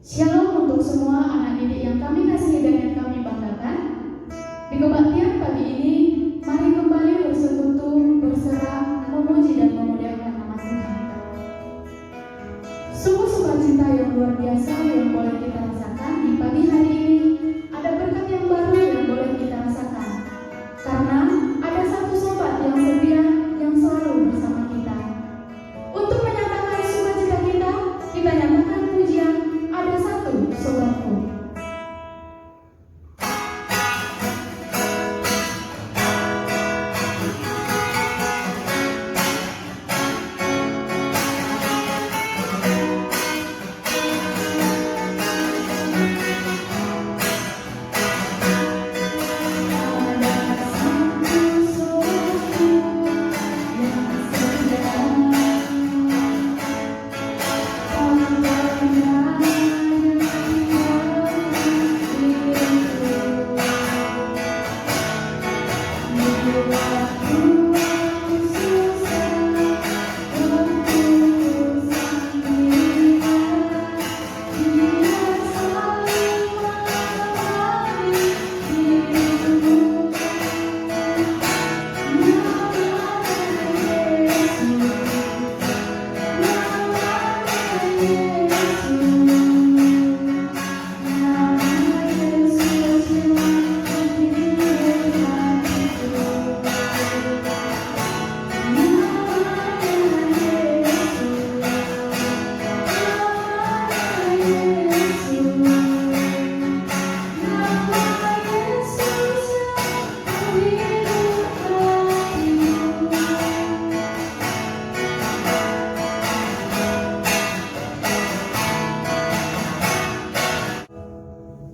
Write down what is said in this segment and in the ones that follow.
Shalom untuk semua anak didik yang kami kasihi dan yang kami banggakan. Di kebaktian pagi ini, mari kembali bersekutu, berserah, memuji dan memuliakan nama Tuhan. Sungguh sukacita yang luar biasa yang boleh kita rasakan di pagi hari ini. Ada berkat yang baru yang boleh kita rasakan. Karena ada satu sobat yang setia, yang selalu bersama kita. Untuk menyatakan sukacita kita nyatakan pujian. Ada satu sobatku.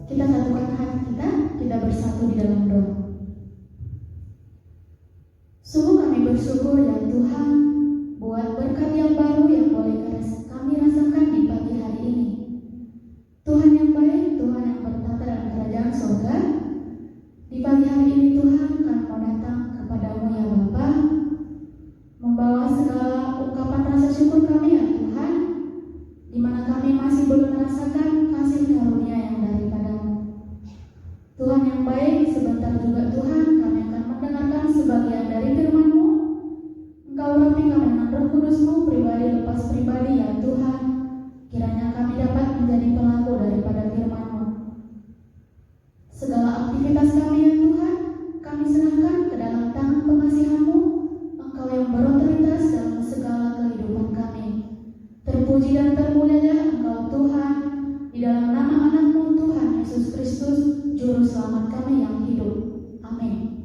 Kita satukan hati kita bersatu di dalam doa. Sungguh kami bersyukur ya Tuhan buat berkat yang baru yang boleh kami rasakan di pagi hari ini. Tuhan yang baik, Tuhan yang bertata dalam kerajaan surga. Di pagi hari ini Tuhan kami mau datang kepadamu ya Bapa, membawa segala ungkapan rasa syukur kami ya Tuhan, di mana kami masih belum merasakan kasih karunia yang daripadamu. Tuhan yang baik, sebentar juga Tuhan kami akan mendengarkan sebagian dari firman-Mu. Engkau rapikan dengan Roh Kudus-Mu pribadi lepas pribadi ya Tuhan. Kiranya kami dapat menjadi pelaku daripada firman-Mu. Segala aktivitas kami ya Tuhan, kami serahkan ke dalam tangan pengasihan-Mu. Engkau yang berotoritas dalam segala kehidupan kami. Terpuji dan termulialah Engkau Tuhan, di dalam nama anak-Mu Tuhan Yesus Kristus, Juru Selamat kami yang hidup. Amin.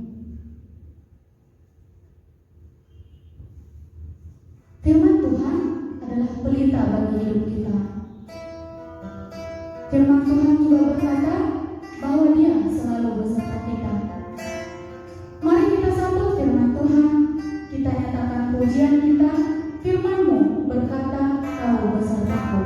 Firman Tuhan adalah pelita bagi hidup kita. Firman Tuhan juga berkata bahwa Dia selalu beserta kita. Mari kita sambut firman Tuhan. Kita nyatakan pujian kita. Firman-Mu berkata, Kau besertaku.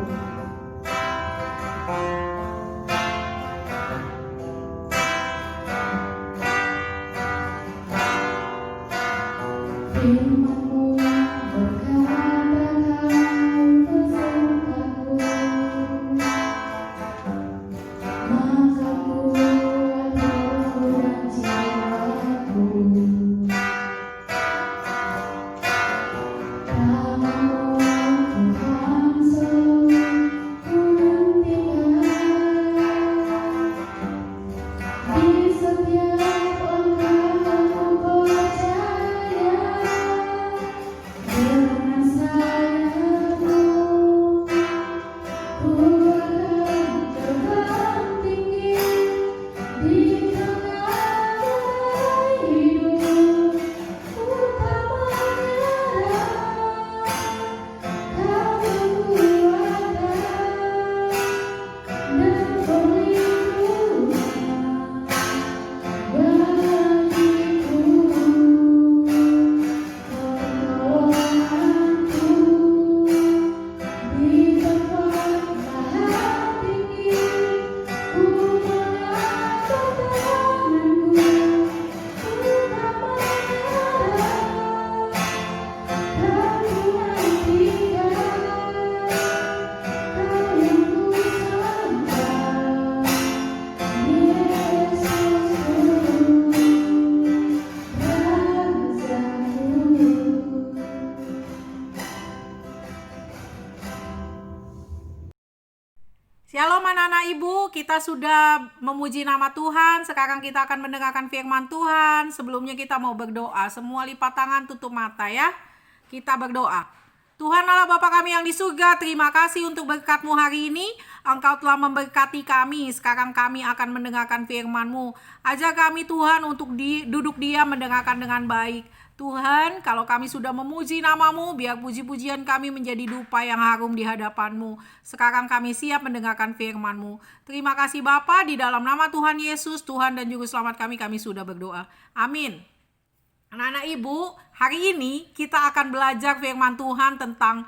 Firman-Mu berkata, Kau besertaku. Maka kuat rohku dan jiwaku. Tangan-Mu Tuhan selalu menantikan. Di setiap langkah aku percaya, dengan sayap-Mu ku akan terbang tinggi di tengah hidup. Ku tak menyerah, Kau kekuatan dan perlindungan bagiku. Pertolonganku di tempat bahaya. Shalom anak-anak ibu, kita sudah memuji nama Tuhan. Sekarang kita akan mendengarkan firman Tuhan. Sebelumnya kita mau berdoa. Semua lipat tangan, tutup mata ya. Kita berdoa. Tuhan Allah Bapa kami yang di surga, terima kasih untuk berkat-Mu hari ini. Engkau telah memberkati kami. Sekarang kami akan mendengarkan firman-Mu. Ajar kami Tuhan untuk duduk diam mendengarkan dengan baik. Tuhan, kalau kami sudah memuji nama-Mu, biar puji-pujian kami menjadi dupa yang harum di hadapan-Mu. Sekarang kami siap mendengarkan firman-Mu. Terima kasih Bapa, di dalam nama Tuhan Yesus, Tuhan dan Juru Selamat kami sudah berdoa. Amin. Anak-anak ibu, hari ini kita akan belajar firman Tuhan tentang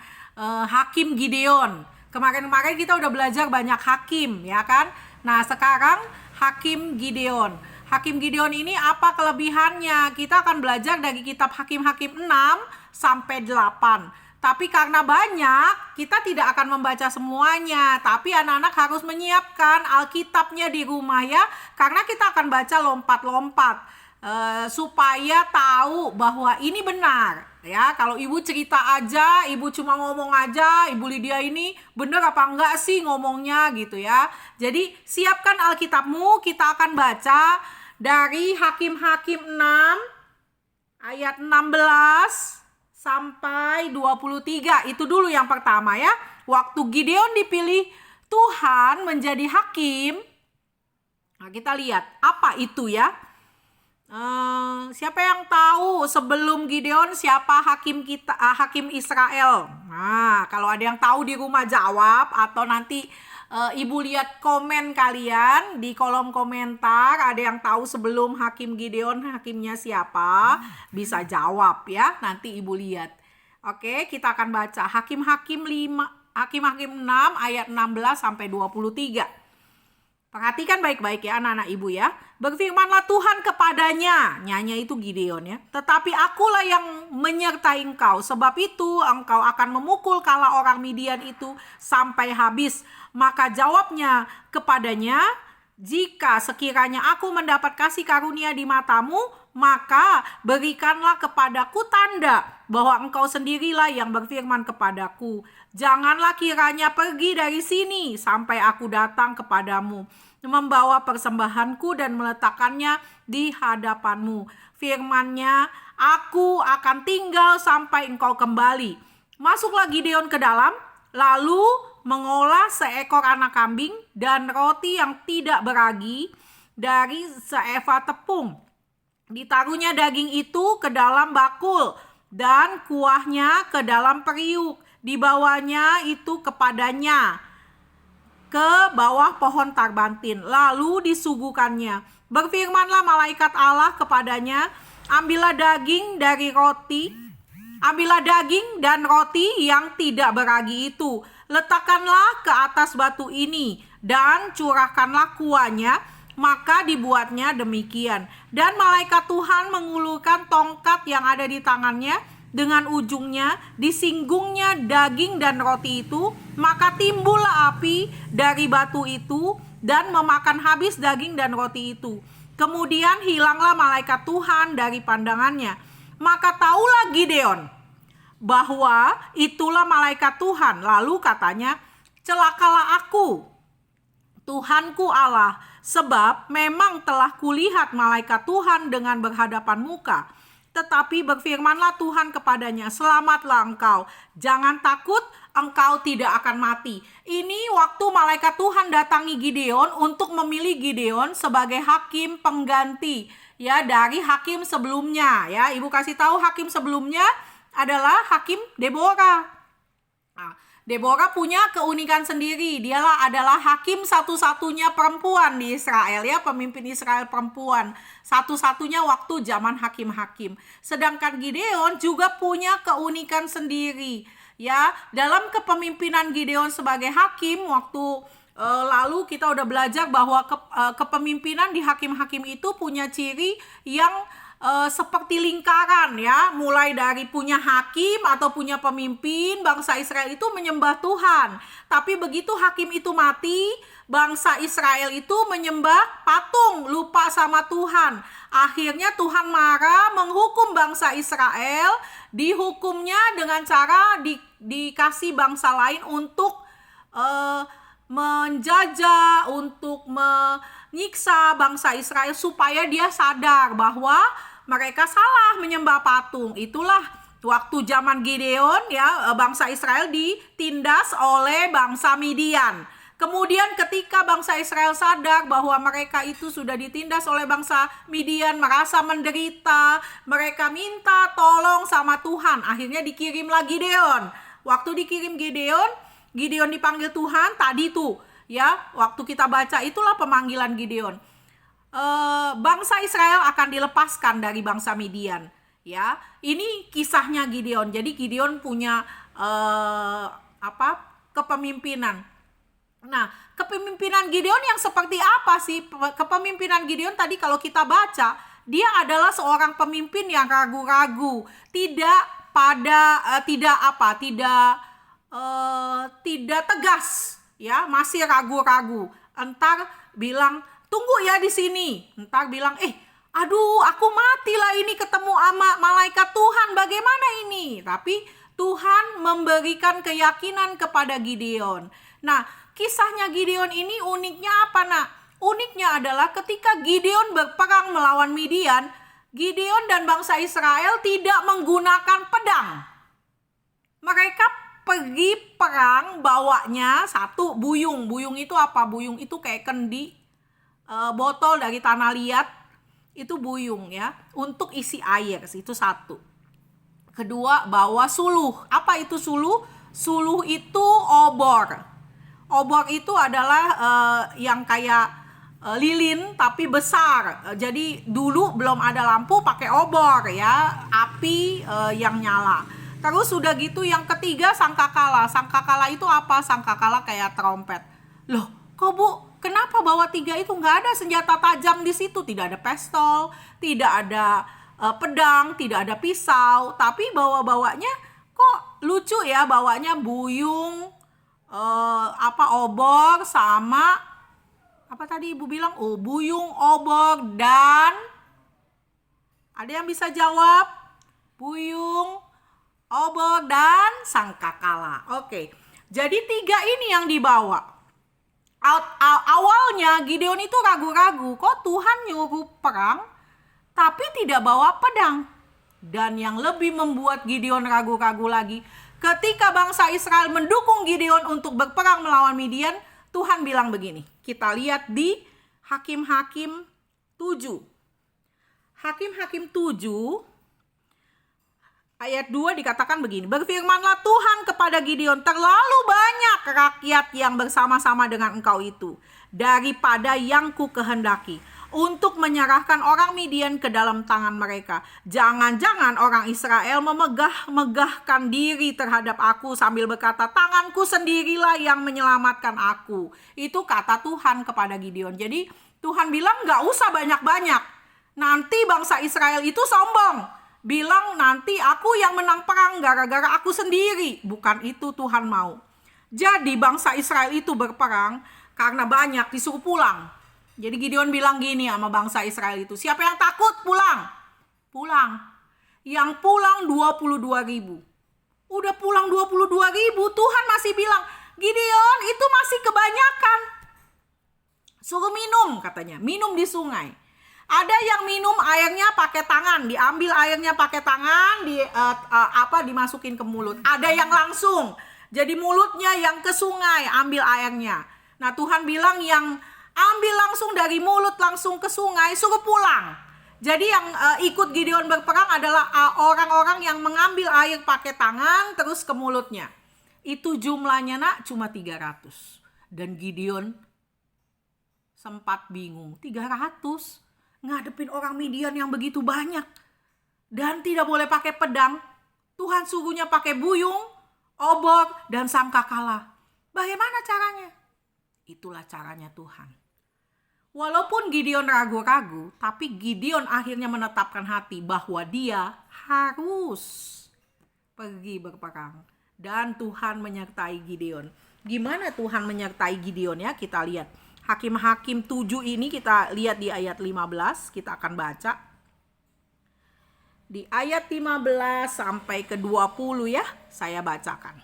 Hakim Gideon. Kemarin-kemarin kita udah belajar banyak hakim, ya kan? Nah, sekarang Hakim Gideon. Hakim Gideon ini apa kelebihannya? Kita akan belajar dari kitab Hakim-Hakim 6 sampai 8. Tapi karena banyak, kita tidak akan membaca semuanya. Tapi anak-anak harus menyiapkan Alkitabnya di rumah ya. Karena kita akan baca lompat-lompat. Supaya tahu bahwa ini benar. Ya, kalau ibu cerita aja, ibu cuma ngomong aja, Ibu Lydia ini benar apa enggak sih ngomongnya gitu ya. Jadi siapkan Alkitabmu, kita akan baca dari Hakim-Hakim 6 ayat 16 sampai 23. Itu dulu yang pertama ya. Waktu Gideon dipilih Tuhan menjadi hakim. Nah, kita lihat apa itu ya. Siapa yang tahu sebelum Gideon siapa hakim kita, hakim Israel? Nah, kalau ada yang tahu di rumah jawab, atau nanti ibu lihat komen kalian di kolom komentar. Ada yang tahu sebelum hakim Gideon hakimnya siapa? Bisa jawab ya. Nanti ibu lihat. Oke, kita akan baca Hakim-Hakim 6 ayat 16 sampai 23. Perhatikan baik-baik ya anak-anak ibu ya. Berfirmanlah Tuhan kepadanya, nyanyi itu Gideon ya. Tetapi akulah yang menyertai engkau. Sebab itu engkau akan memukul kala orang Midian itu sampai habis. Maka jawabnya kepadanya, jika sekiranya aku mendapat kasih karunia di matamu, maka berikanlah kepadaku tanda bahwa engkau sendirilah yang berfirman kepadaku. Janganlah kiranya pergi dari sini sampai aku datang kepadamu, membawa persembahanku dan meletakkannya di hadapanmu. Firman-Nya, aku akan tinggal sampai engkau kembali. Masuklah Gideon ke dalam, lalu mengolah seekor anak kambing dan roti yang tidak beragi dari seeva tepung. Ditaruhnya daging itu ke dalam bakul dan kuahnya ke dalam periuk. Dibawanya itu kepadanya ke bawah pohon tarbantin. Lalu disuguhkannya. Berfirmanlah malaikat Allah kepadanya, ambillah daging dan roti yang tidak beragi itu. Letakkanlah ke atas batu ini dan curahkanlah kuahnya. Maka dibuatnya demikian. Dan malaikat Tuhan mengulurkan tongkat yang ada di tangannya, dengan ujungnya disinggungnya daging dan roti itu, maka timbullah api dari batu itu dan memakan habis daging dan roti itu. Kemudian hilanglah malaikat Tuhan dari pandangannya. Maka taulah Gideon bahwa itulah malaikat Tuhan. Lalu katanya, celakalah aku, Tuhanku Allah, sebab memang telah kulihat malaikat Tuhan dengan berhadapan muka. Tetapi berfirmanlah Tuhan kepadanya, selamatlah engkau, jangan takut, engkau tidak akan mati. Ini waktu malaikat Tuhan datangi Gideon untuk memilih Gideon sebagai hakim pengganti ya dari hakim sebelumnya ya. Ibu kasih tahu hakim sebelumnya adalah hakim Deborah. Nah, Deborah punya keunikan sendiri. Dialah adalah hakim satu-satunya perempuan di Israel ya, pemimpin Israel perempuan. Satu-satunya waktu zaman hakim-hakim. Sedangkan Gideon juga punya keunikan sendiri. Ya, dalam kepemimpinan Gideon sebagai hakim waktu lalu kita udah belajar bahwa kepemimpinan di hakim-hakim itu punya ciri yang seperti lingkaran ya, mulai dari punya hakim atau punya pemimpin, bangsa Israel itu menyembah Tuhan. Tapi begitu hakim itu mati, bangsa Israel itu menyembah patung, lupa sama Tuhan. Akhirnya Tuhan marah menghukum bangsa Israel, dihukumnya dengan cara dikasih bangsa lain untuk menjajah, untuk menyiksa bangsa Israel supaya dia sadar bahwa mereka salah menyembah patung. Itulah waktu zaman Gideon ya, bangsa Israel ditindas oleh bangsa Midian. Kemudian ketika bangsa Israel sadar bahwa mereka itu sudah ditindas oleh bangsa Midian, merasa menderita, mereka minta tolong sama Tuhan. Akhirnya dikirimlah Gideon. Waktu dikirim Gideon dipanggil Tuhan tadi tuh ya, waktu kita baca itulah pemanggilan Gideon. Bangsa Israel akan dilepaskan dari bangsa Midian ya. Ini kisahnya Gideon. Jadi Gideon punya kepemimpinan. Nah, kepemimpinan Gideon yang seperti apa sih? Kepemimpinan Gideon tadi kalau kita baca, dia adalah seorang pemimpin yang ragu-ragu, tidak tegas, ya, masih ragu-ragu. Entar bilang tunggu ya di sini, entar bilang aduh aku matilah ini ketemu sama malaikat Tuhan, bagaimana ini? Tapi Tuhan memberikan keyakinan kepada Gideon. Nah, kisahnya Gideon ini uniknya apa, nak? Uniknya adalah ketika Gideon berperang melawan Midian, Gideon dan bangsa Israel tidak menggunakan pedang. Mereka pergi perang bawanya satu buyung. Buyung itu apa? Buyung itu kayak kendi, botol dari tanah liat, itu buyung ya, untuk isi air, itu satu. Kedua, bawa suluh. Apa itu suluh? Suluh itu obor. Obor itu adalah yang kayak lilin tapi besar. Jadi dulu belum ada lampu, pakai obor ya, api yang nyala. Terus sudah gitu yang ketiga sangkakala. Sangkakala itu apa? Sangkakala kayak trompet. Loh, kok Bu, kenapa bawa 3 itu? Nggak ada senjata tajam di situ, tidak ada pistol, tidak ada pedang, tidak ada pisau, tapi bawanya kok lucu ya, bawanya buyung, obor sama apa tadi Ibu bilang? Buyung, obor, dan ada yang bisa jawab? Buyung, obor, dan sangkakala. Oke. Jadi 3 ini yang dibawa. Awalnya Gideon itu ragu-ragu, kok Tuhan nyuruh perang tapi tidak bawa pedang. Dan yang lebih membuat Gideon ragu-ragu lagi, ketika bangsa Israel mendukung Gideon untuk berperang melawan Midian, Tuhan bilang begini. Kita lihat di Hakim-Hakim 7. Hakim-Hakim 7 ayat 2 dikatakan begini. Berfirmanlah Tuhan kepada Gideon, terlalu banyak rakyat yang bersama-sama dengan engkau itu daripada yang ku kehendaki untuk menyerahkan orang Midian ke dalam tangan mereka. Jangan-jangan orang Israel memegahkan diri terhadap aku sambil berkata, tanganku sendirilah yang menyelamatkan aku. Itu kata Tuhan kepada Gideon. Jadi Tuhan bilang gak usah banyak-banyak. Nanti bangsa Israel itu sombong, bilang nanti aku yang menang perang gara-gara aku sendiri. Bukan itu Tuhan mau. Jadi bangsa Israel itu berperang karena banyak, disuruh pulang. Jadi Gideon bilang gini sama bangsa Israel itu, siapa yang takut pulang? Pulang. Yang pulang 22.000. Udah pulang 22.000, Tuhan masih bilang, Gideon itu masih kebanyakan. Suruh minum katanya, minum di sungai. Ada yang minum airnya pakai tangan, diambil airnya pakai tangan, dimasukin ke mulut. Ada yang langsung, jadi mulutnya yang ke sungai, ambil airnya. Nah Tuhan bilang yang ambil langsung dari mulut langsung ke sungai, suruh pulang. Jadi yang ikut Gideon berperang adalah orang-orang yang mengambil air pakai tangan terus ke mulutnya. Itu jumlahnya nak cuma 300. Dan Gideon sempat bingung, 300 ngadepin orang Midian yang begitu banyak. Dan tidak boleh pakai pedang. Tuhan suruhnya pakai buyung, obor, dan sangkakala. Bagaimana caranya? Itulah caranya Tuhan. Walaupun Gideon ragu-ragu, tapi Gideon akhirnya menetapkan hati bahwa dia harus pergi berperang. Dan Tuhan menyertai Gideon. Gimana Tuhan menyertai Gideon ya? Kita lihat. Hakim-Hakim 7 ini kita lihat di ayat 15. Kita akan baca. Di ayat 15 sampai ke 20 ya, saya bacakan.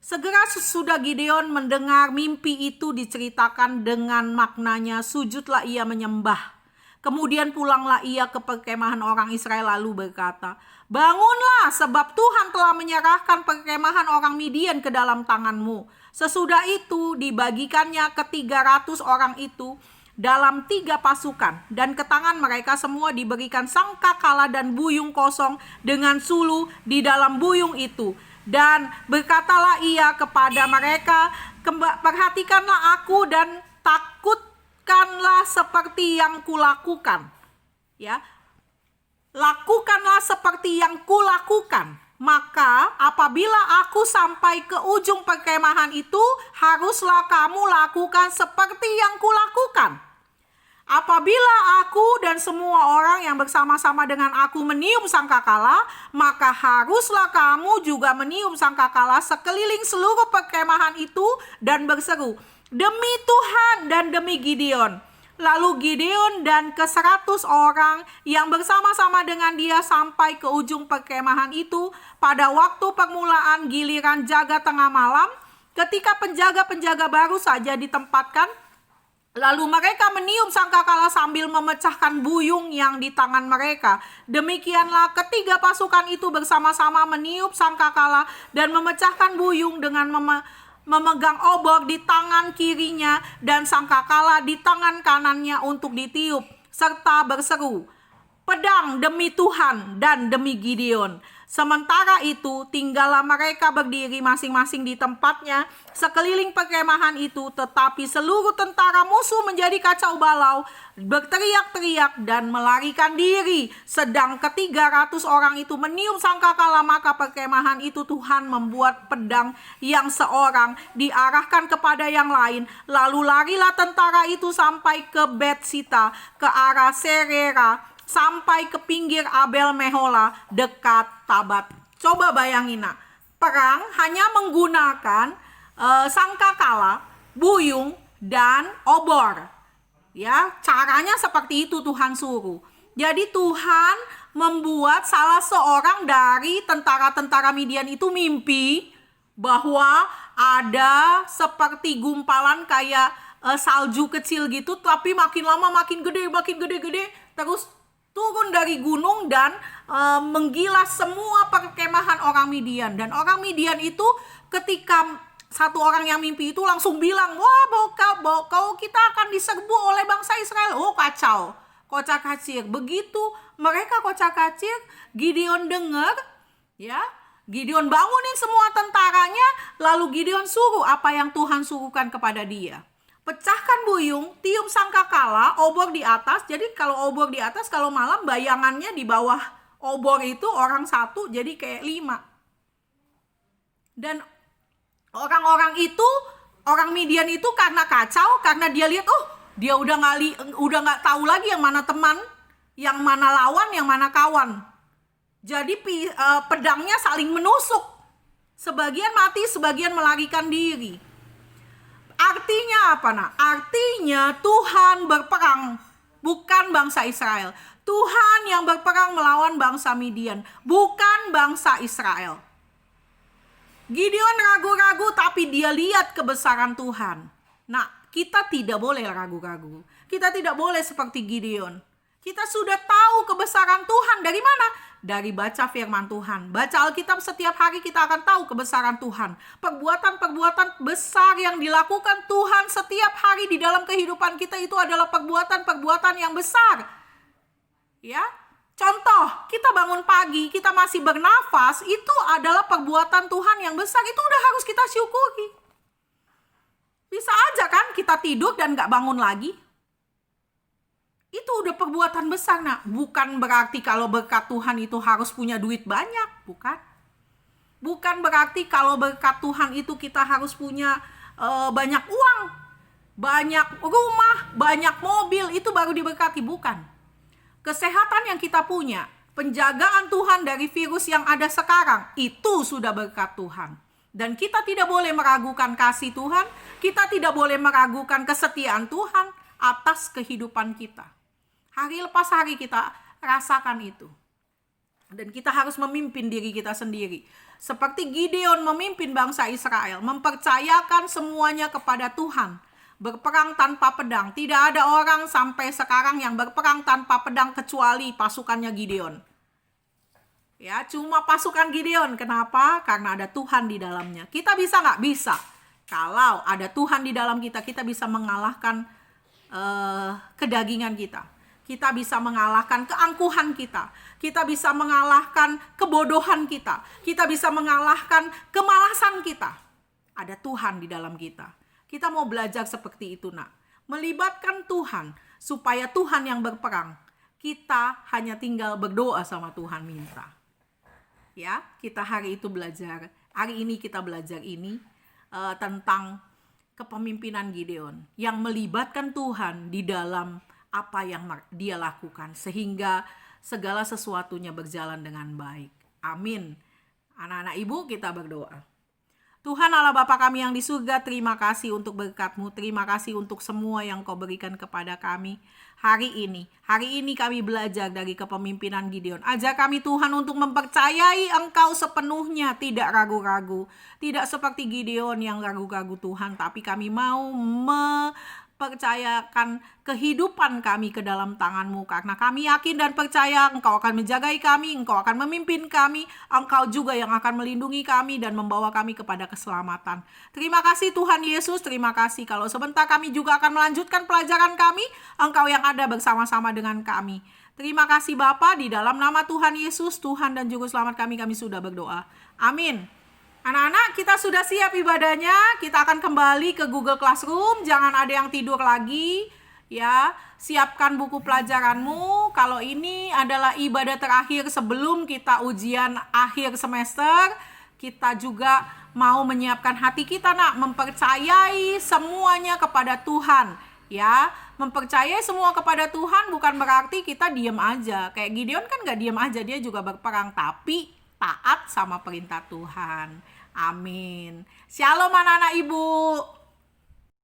Segera sesudah Gideon mendengar mimpi itu diceritakan dengan maknanya, sujudlah ia menyembah. Kemudian pulanglah ia ke perkemahan orang Israel lalu berkata, bangunlah sebab Tuhan telah menyerahkan perkemahan orang Midian ke dalam tanganmu. Sesudah itu dibagikannya ke 300 orang itu dalam 3 pasukan, dan ke tangan mereka semua diberikan sangkakala dan buyung kosong dengan sulu di dalam buyung itu. Dan berkatalah ia kepada mereka, perhatikanlah aku dan takutkanlah seperti yang kulakukan. Ya, lakukanlah seperti yang kulakukan. Maka apabila aku sampai ke ujung perkemahan itu, haruslah kamu lakukan seperti yang kulakukan. Apabila aku dan semua orang yang bersama-sama dengan aku meniup sangkakala, maka haruslah kamu juga meniup sangkakala sekeliling seluruh perkemahan itu dan berseru, demi Tuhan dan demi Gideon. Lalu Gideon dan ke-100 orang yang bersama-sama dengan dia sampai ke ujung perkemahan itu pada waktu permulaan giliran jaga tengah malam, ketika penjaga-penjaga baru saja ditempatkan. Lalu mereka meniup sangkakala sambil memecahkan buyung yang di tangan mereka. Demikianlah ketiga pasukan itu bersama-sama meniup sangkakala dan memecahkan buyung dengan memegang obor di tangan kirinya dan sangkakala di tangan kanannya untuk ditiup, serta berseru, pedang demi Tuhan dan demi Gideon. Sementara itu tinggallah mereka berdiri masing-masing di tempatnya sekeliling perkemahan itu, tetapi seluruh tentara musuh menjadi kacau balau, berteriak-teriak dan melarikan diri. Sedang ke-300 orang itu meniup sangkakala, maka perkemahan itu Tuhan membuat pedang yang seorang diarahkan kepada yang lain. Lalu larilah tentara itu sampai ke Betsita, ke arah Serera, sampai ke pinggir Abel Mehola dekat Tabat. Coba bayangin, nak, perang hanya menggunakan sangkakala, buyung, dan obor. Ya, caranya seperti itu Tuhan suruh. Jadi Tuhan membuat salah seorang dari tentara-tentara Midian itu mimpi bahwa ada seperti gumpalan kayak salju kecil gitu, tapi makin lama makin gede, terus turun dari gunung dan menggilas semua perkemahan orang Midian. Dan orang Midian itu ketika satu orang yang mimpi itu langsung bilang, wah bau kita akan diserbu oleh bangsa Israel. Oh kacau, kocak-kacir. Begitu mereka kocak-kacir, Gideon dengar, ya, Gideon bangunin semua tentaranya, lalu Gideon suruh apa yang Tuhan suruhkan kepada dia. Pecahkan buyung, tiup sangkakala, obor di atas. Jadi kalau obor di atas, kalau malam bayangannya di bawah obor itu orang satu, jadi kayak 5. Dan orang-orang itu, orang Midian itu karena kacau, karena dia lihat, oh dia udah nggak tahu lagi yang mana teman, yang mana lawan, yang mana kawan. Jadi pedangnya saling menusuk. Sebagian mati, sebagian melarikan diri. Artinya apa, nak? Artinya Tuhan berperang, bukan bangsa Israel. Tuhan yang berperang melawan bangsa Midian, bukan bangsa Israel. Gideon ragu-ragu, tapi dia lihat kebesaran Tuhan. Nah, kita tidak boleh ragu-ragu. Kita tidak boleh seperti Gideon. Kita sudah tahu kebesaran Tuhan dari mana? Dari baca firman Tuhan. Baca Alkitab setiap hari kita akan tahu kebesaran Tuhan. Perbuatan-perbuatan besar yang dilakukan Tuhan setiap hari di dalam kehidupan kita itu adalah perbuatan-perbuatan yang besar. Ya, contoh, kita bangun pagi, kita masih bernafas, itu adalah perbuatan Tuhan yang besar. Itu udah harus kita syukuri. Bisa aja kan kita tidur dan gak bangun lagi. Itu udah perbuatan besar, nak. Bukan berarti kalau berkat Tuhan itu harus punya duit banyak, bukan. Bukan berarti kalau berkat Tuhan itu kita harus punya banyak uang, banyak rumah, banyak mobil, itu baru diberkati, bukan. Kesehatan yang kita punya, penjagaan Tuhan dari virus yang ada sekarang, itu sudah berkat Tuhan. Dan kita tidak boleh meragukan kasih Tuhan, kita tidak boleh meragukan kesetiaan Tuhan atas kehidupan kita. Hari lepas hari kita rasakan itu. Dan kita harus memimpin diri kita sendiri. Seperti Gideon memimpin bangsa Israel, mempercayakan semuanya kepada Tuhan. Berperang tanpa pedang. Tidak ada orang sampai sekarang yang berperang tanpa pedang kecuali pasukannya Gideon. Ya, cuma pasukan Gideon. Kenapa? Karena ada Tuhan di dalamnya. Kita bisa nggak? Bisa. Kalau ada Tuhan di dalam kita, kita bisa mengalahkan kedagingan kita. Kita bisa mengalahkan keangkuhan kita. Kita bisa mengalahkan kebodohan kita. Kita bisa mengalahkan kemalasan kita. Ada Tuhan di dalam kita. Kita mau belajar seperti itu, nak. Melibatkan Tuhan supaya Tuhan yang berperang. Kita hanya tinggal berdoa sama Tuhan minta. Ya, kita hari itu belajar. Hari ini kita belajar ini tentang kepemimpinan Gideon yang melibatkan Tuhan di dalam apa yang dia lakukan sehingga segala sesuatunya berjalan dengan baik. Amin. Anak-anak ibu, kita berdoa. Tuhan Allah Bapa kami yang di surga, terima kasih untuk berkat-Mu. Terima kasih untuk semua yang Kau berikan kepada kami hari ini. Hari ini kami belajar dari kepemimpinan Gideon. Ajar kami Tuhan untuk mempercayai Engkau sepenuhnya, tidak ragu-ragu. Tidak seperti Gideon yang ragu-ragu Tuhan, tapi kami mau percayakan kehidupan kami ke dalam tangan-Mu, karena kami yakin dan percaya Engkau akan menjagai kami, Engkau akan memimpin kami, Engkau juga yang akan melindungi kami dan membawa kami kepada keselamatan. Terima kasih Tuhan Yesus, terima kasih kalau sebentar kami juga akan melanjutkan pelajaran kami, Engkau yang ada bersama-sama dengan kami. Terima kasih Bapa, di dalam nama Tuhan Yesus, Tuhan dan Juru Selamat kami sudah berdoa. Amin. Anak-anak, kita sudah siap ibadahnya. Kita akan kembali ke Google Classroom. Jangan ada yang tidur lagi. Ya, siapkan buku pelajaranmu. Kalau ini adalah ibadah terakhir sebelum kita ujian akhir semester, kita juga mau menyiapkan hati kita, nak, mempercayai semuanya kepada Tuhan. Ya, mempercayai semua kepada Tuhan bukan berarti kita diam aja. Kayak Gideon kan gak diam aja, dia juga berperang, tapi taat sama perintah Tuhan. Amin. Shalom anak-anak ibu.